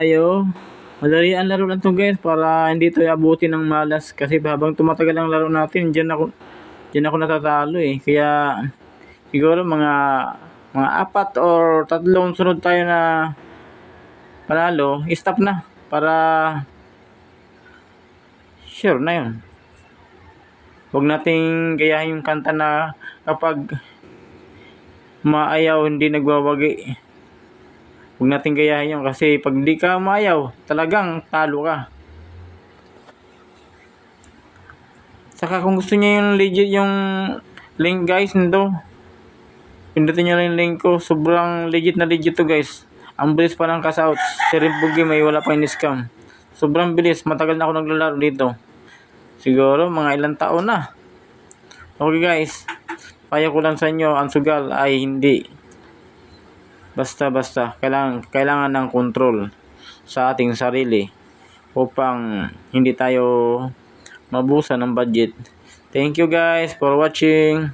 Tayo, madali ang laro lang to guys para hindi tayo abutin ng malas kasi habang tumatagal ang laro natin, diyan ako natatalo eh. Kaya siguro mga apat or tatlong sunod tayo na panalo, stop na para sure na yun. Huwag nating gayahin yung kanta na kapag maayaw hindi nagwawagi. Huwag nating gayahin yun kasi pag di ka maayaw, talagang talo ka. Saka kung gusto niyo yung legit yung link guys nito, pindutin nyo lang yung link ko. Sobrang legit na legit to guys. Ang bilis pa ng cash out. Si Rimbugi may wala pang in-scam. Sobrang bilis. Matagal na ako naglalaro dito. Siguro mga ilang taon na. Okay guys, payo ko lang sa inyo, ang sugal ay hindi basta-basta. Kailangan ng control sa ating sarili upang hindi tayo mabusan ng budget. Thank you guys for watching.